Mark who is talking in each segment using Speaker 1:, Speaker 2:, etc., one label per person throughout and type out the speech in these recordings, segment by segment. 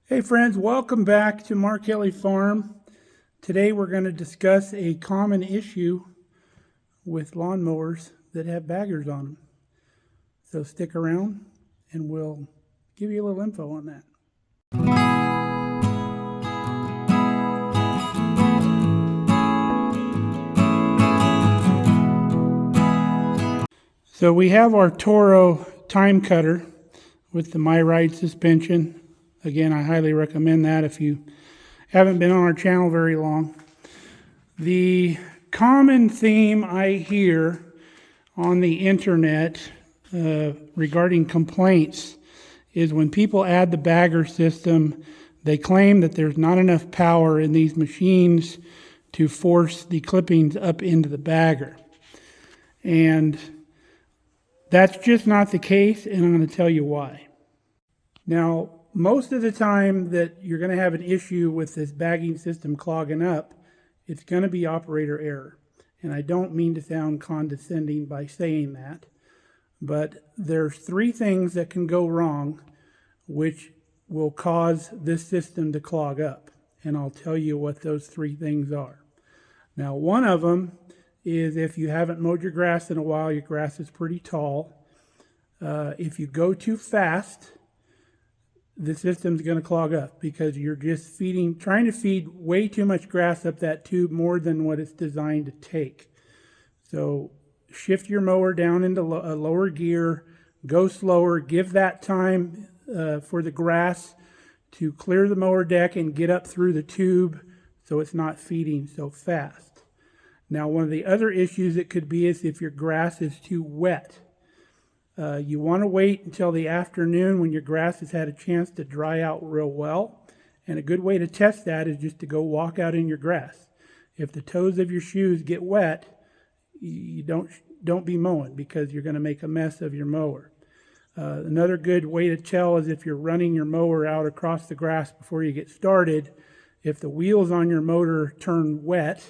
Speaker 1: Hey friends, welcome back to Mark Kelly Farm. Today we're going to discuss a common issue with lawnmowers that have baggers on them. So stick around and we'll give you a little info on that. So we have our Toro time cutter with the My Ride suspension. Again, I highly recommend that if you haven't been on our channel very long. The common theme I hear on the internet regarding complaints is when people add the bagger system, they claim that there's not enough power in these machines to force the clippings up into the bagger. And that's just not the case, and I'm going to tell you why. Now, most of the time that you're going to have an issue with this bagging system clogging up, it's going to be operator error. And I don't mean to sound condescending by saying that, but there's three things that can go wrong which will cause this system to clog up. And I'll tell you what those three things are. Now, one of them is if you haven't mowed your grass in a while, your grass is pretty tall. If you go too fast, the system's going to clog up because you're just trying to feed way too much grass up that tube more than what it's designed to take. So shift your mower down into a lower gear, go slower, give that time for the grass to clear the mower deck and get up through the tube so it's not feeding so fast. Now, one of the other issues it could be is if your grass is too wet. You want to wait until the afternoon when your grass has had a chance to dry out real well. And a good way to test that is just to go walk out in your grass. If the toes of your shoes get wet, you don't be mowing because you're going to make a mess of your mower. Another good way to tell is if you're running your mower out across the grass before you get started. If the wheels on your motor turn wet,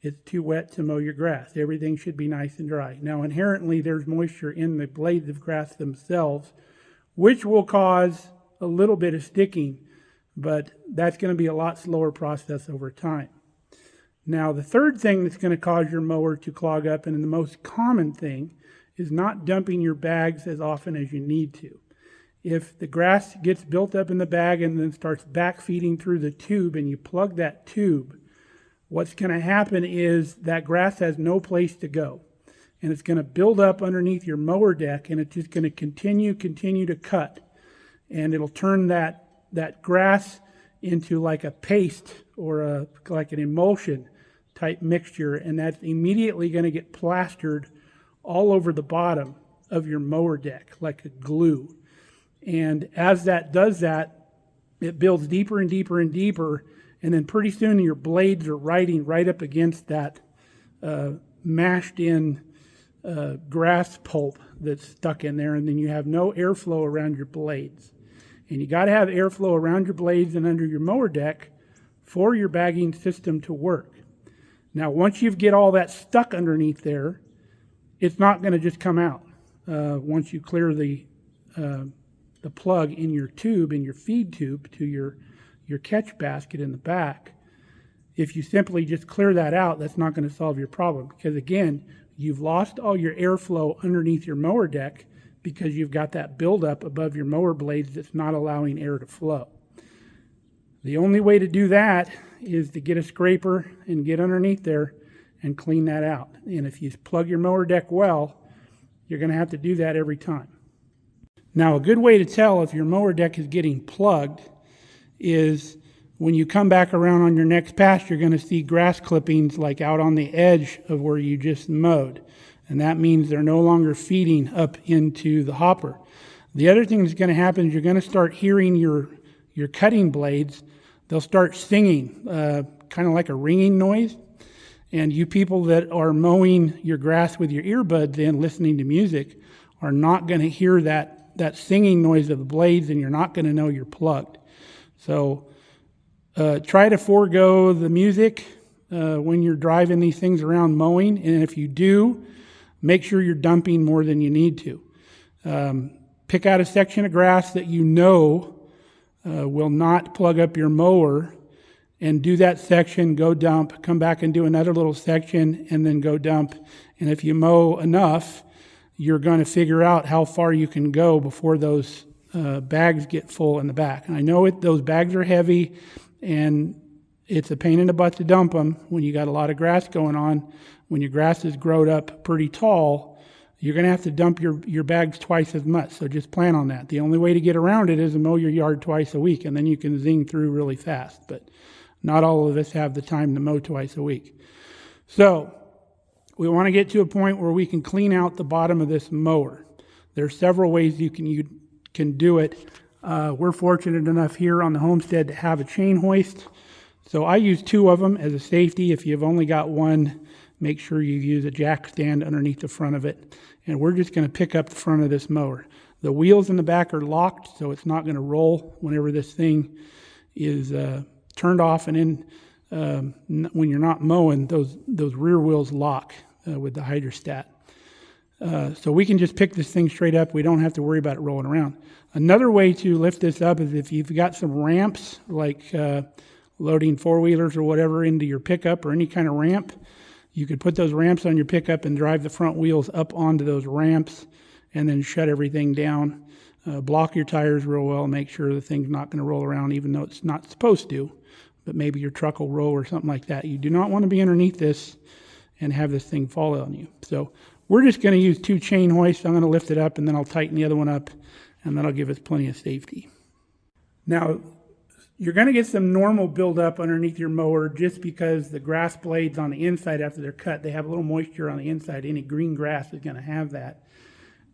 Speaker 1: it's too wet to mow your grass. Everything should be nice and dry. Now, inherently, there's moisture in the blades of grass themselves, which will cause a little bit of sticking, but that's going to be a lot slower process over time. Now, the third thing that's going to cause your mower to clog up, and the most common thing, is not dumping your bags as often as you need to. If the grass gets built up in the bag and then starts backfeeding through the tube and you plug that tube, what's going to happen is that grass has no place to go. And it's going to build up underneath your mower deck, and it's just going to continue to cut. And it'll turn that grass into like a paste or like an emulsion type mixture, and that's immediately going to get plastered all over the bottom of your mower deck like a glue. And as that does that, it builds deeper and deeper and deeper. And then pretty soon your blades are riding right up against that mashed in grass pulp that's stuck in there. And then you have no airflow around your blades. And you got to have airflow around your blades and under your mower deck for your bagging system to work. Now, once you get all that stuck underneath there, it's not going to just come out. Once you clear the plug in your tube, in your feed tube to your catch basket in the back, if you simply just clear that out, that's not going to solve your problem because, again, you've lost all your airflow underneath your mower deck because you've got that buildup above your mower blades that's not allowing air to flow. The only way to do that is to get a scraper and get underneath there and clean that out. And if you plug your mower deck well, you're going to have to do that every time. Now, a good way to tell if your mower deck is getting plugged is when you come back around on your next pass, you're going to see grass clippings like out on the edge of where you just mowed. And that means they're no longer feeding up into the hopper. The other thing that's going to happen is you're going to start hearing your cutting blades. They'll start singing, kind of like a ringing noise. And you people that are mowing your grass with your earbuds in, listening to music, are not going to hear that singing noise of the blades, and you're not going to know you're plugged. So try to forego the music when you're driving these things around mowing. And if you do, make sure you're dumping more than you need to. Pick out a section of grass that you know will not plug up your mower and do that section, go dump, come back and do another little section, and then go dump. And if you mow enough, you're going to figure out how far you can go before those bags get full in the back. And I know those bags are heavy, and it's a pain in the butt to dump them when you got a lot of grass going on. When your grass is growed up pretty tall, you're going to have to dump your bags twice as much. So just plan on that. The only way to get around it is to mow your yard twice a week, and then you can zing through really fast. But not all of us have the time to mow twice a week. So we want to get to a point where we can clean out the bottom of this mower. There are several ways you can do it. We're fortunate enough here on the homestead to have a chain hoist. So I use 2 of them as a safety. If you've only got one, make sure you use a jack stand underneath the front of it. And we're just going to pick up the front of this mower. The wheels in the back are locked, so it's not going to roll whenever this thing is turned off. And then when you're not mowing, those rear wheels lock with the hydrostat. So we can just pick this thing straight up. We don't have to worry about it rolling around. Another way to lift this up is if you've got some ramps, like loading 4-wheelers or whatever into your pickup or any kind of ramp, you could put those ramps on your pickup and drive the front wheels up onto those ramps and then shut everything down. Block your tires real well and make sure the thing's not going to roll around even though it's not supposed to, but maybe your truck will roll or something like that. You do not want to be underneath this and have this thing fall on you. So we're just going to use 2 chain hoists. I'm going to lift it up and then I'll tighten the other one up, and that'll give us plenty of safety. Now, you're going to get some normal buildup underneath your mower just because the grass blades on the inside, after they're cut, they have a little moisture on the inside. Any green grass is going to have that.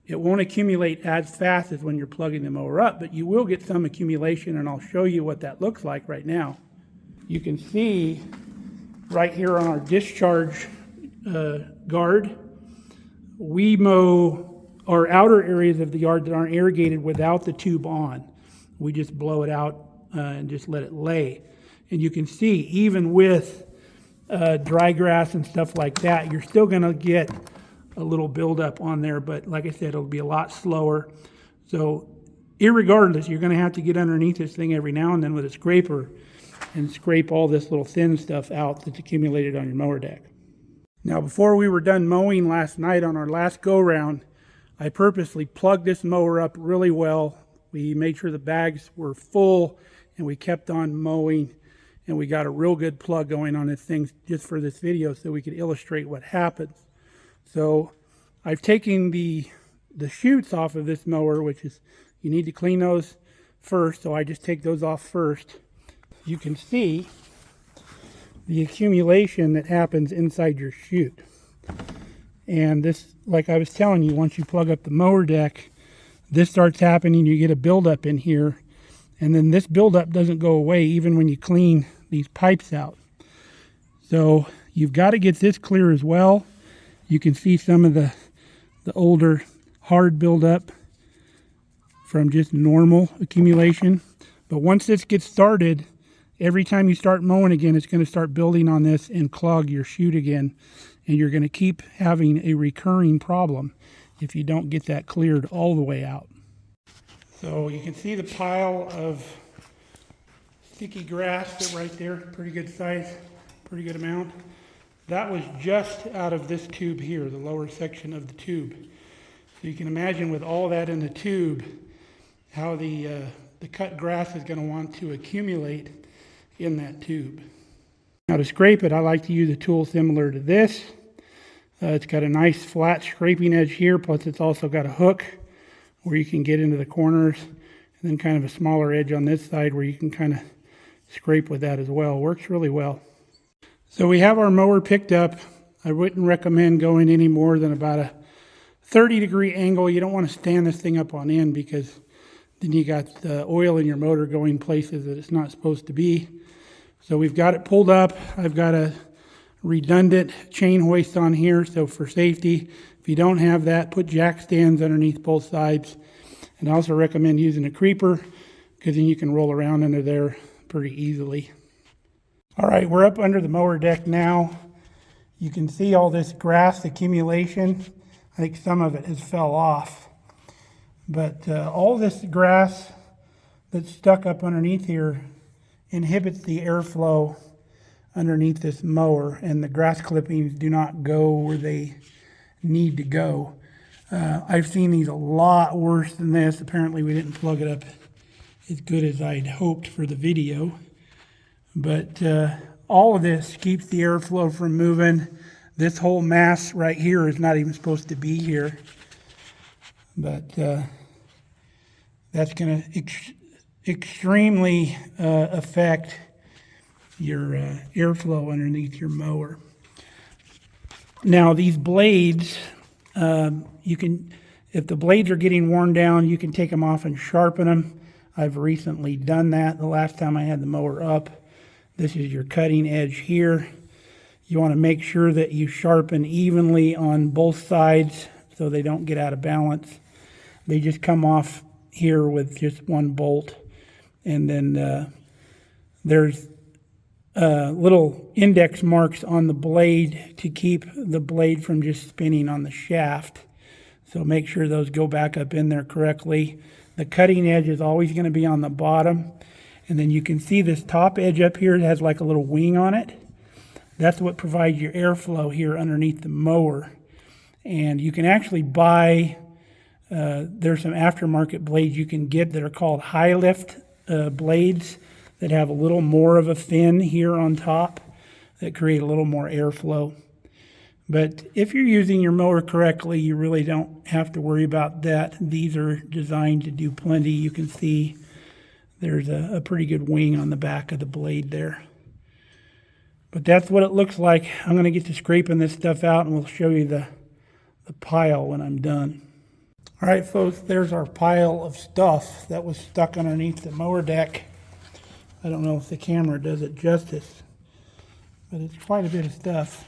Speaker 1: It won't accumulate as fast as when you're plugging the mower up, but you will get some accumulation, and I'll show you what that looks like right now. You can see right here on our discharge guard, we mow our outer areas of the yard that aren't irrigated without the tube on. We just blow it out and just let it lay. And you can see, even with dry grass and stuff like that, you're still going to get a little buildup on there, but like I said, it'll be a lot slower. So irregardless, you're going to have to get underneath this thing every now and then with a scraper and scrape all this little thin stuff out that's accumulated on your mower deck. Now, before we were done mowing last night on our last go-round, I purposely plugged this mower up really well. We made sure the bags were full, and we kept on mowing, and we got a real good plug going on this thing just for this video so we could illustrate what happens. So I've taken the chutes off of this mower, which is, you need to clean those first, so I just take those off first. You can see the accumulation that happens inside your chute. And this, like I was telling you, once you plug up the mower deck, this starts happening. You get a buildup in here, and then this buildup doesn't go away even when you clean these pipes out. So you've got to get this clear as well. You can see some of the older hard buildup from just normal accumulation. But once this gets started, every time you start mowing again, it's going to start building on this and clog your chute again. And you're going to keep having a recurring problem if you don't get that cleared all the way out. So you can see the pile of sticky grass right there, pretty good size, pretty good amount. That was just out of this tube here, the lower section of the tube. So you can imagine with all that in the tube, how the cut grass is going to want to accumulate in that tube. Now to scrape it, I like to use a tool similar to this. It's got a nice flat scraping edge here, plus it's also got a hook where you can get into the corners, and then kind of a smaller edge on this side where you can kind of scrape with that as well. Works really well. So we have our mower picked up. I wouldn't recommend going any more than about a 30-degree angle. You don't want to stand this thing up on end because then you got the oil in your motor going places that it's not supposed to be. So we've got it pulled up. I've got a redundant chain hoist on here, so for safety. If you don't have that, put jack stands underneath both sides. And I also recommend using a creeper because then you can roll around under there pretty easily. All right, we're up under the mower deck now. You can see all this grass accumulation. I think some of it has fell off. But all this grass that's stuck up underneath here inhibits the airflow underneath this mower, and the grass clippings do not go where they need to go. I've seen these a lot worse than this. Apparently we didn't plug it up as good as I'd hoped for the video. But all of this keeps the airflow from moving. This whole mass right here is not even supposed to be here. But that's going to extremely affect your airflow underneath your mower. Now these blades, you can, if the blades are getting worn down, you can take them off and sharpen them. I've recently done that the last time I had the mower up. This is your cutting edge here. You want to make sure that you sharpen evenly on both sides so they don't get out of balance. They just come off here with just one bolt. And then there's little index marks on the blade to keep the blade from just spinning on the shaft. So make sure those go back up in there correctly. The cutting edge is always going to be on the bottom. And then you can see this top edge up here, it has like a little wing on it. That's what provides your airflow here underneath the mower. And you can actually buy, there's some aftermarket blades you can get that are called high lift blades that have a little more of a fin here on top that create a little more airflow. But if you're using your mower correctly, you really don't have to worry about that. These are designed to do plenty. You can see there's a pretty good wing on the back of the blade there. But that's what it looks like. I'm going to get to scraping this stuff out, and we'll show you the pile when I'm done. All right, folks, there's our pile of stuff that was stuck underneath the mower deck. I don't know if the camera does it justice, but it's quite a bit of stuff.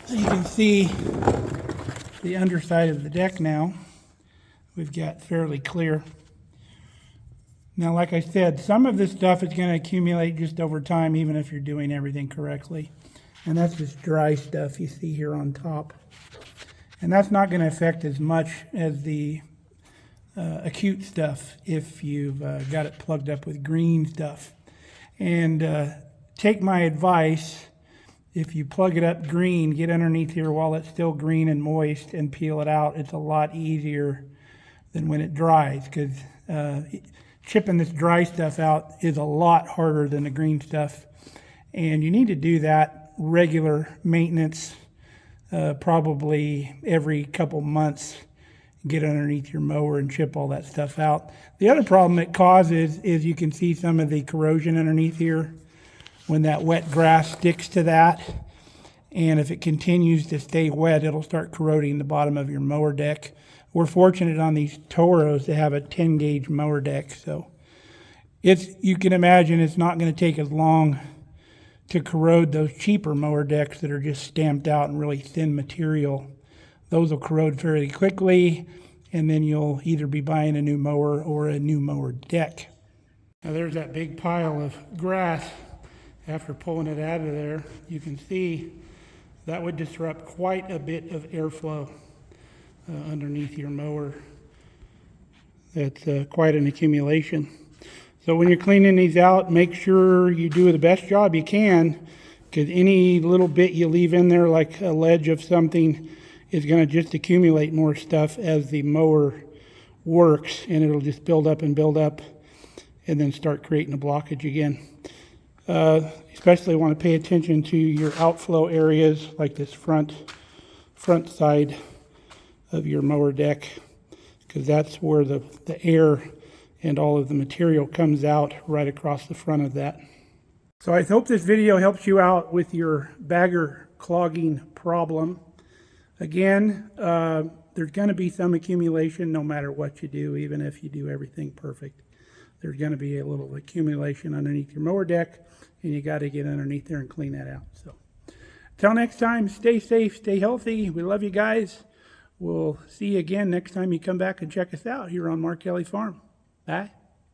Speaker 1: You can see the underside of the deck now. We've got fairly clear. Now, like I said, some of this stuff is going to accumulate just over time, even if you're doing everything correctly. And that's just dry stuff you see here on top. And that's not going to affect as much as the acute stuff if you've got it plugged up with green stuff. And take my advice, if you plug it up green, get underneath here while it's still green and moist and peel it out. It's a lot easier than when it dries, because chipping this dry stuff out is a lot harder than the green stuff. And you need to do that regular maintenance, probably every couple months. Get underneath your mower and chip all that stuff out. The other problem it causes is you can see some of the corrosion underneath here when that wet grass sticks to that. And if it continues to stay wet, it'll start corroding the bottom of your mower deck. We're fortunate on these Toros to have a 10 gauge mower deck. So you can imagine it's not going to take as long to corrode those cheaper mower decks that are just stamped out in really thin material. Those will corrode fairly quickly, and then you'll either be buying a new mower or a new mower deck. Now there's that big pile of grass. After pulling it out of there, you can see that would disrupt quite a bit of airflow underneath your mower. That's quite an accumulation. So when you're cleaning these out, make sure you do the best job you can, because any little bit you leave in there, like a ledge of something, is going to just accumulate more stuff as the mower works, and it'll just build up and then start creating a blockage again. Especially want to pay attention to your outflow areas, like this front side of your mower deck, because that's where the air and all of the material comes out right across the front of that. So I hope this video helps you out with your bagger clogging problem. Again, there's going to be some accumulation no matter what you do, even if you do everything perfect. There's going to be a little accumulation underneath your mower deck, and you got to get underneath there and clean that out. So until next time, stay safe, stay healthy. We love you guys. We'll see you again next time you come back and check us out here on Mark Kelly Farm. Bye.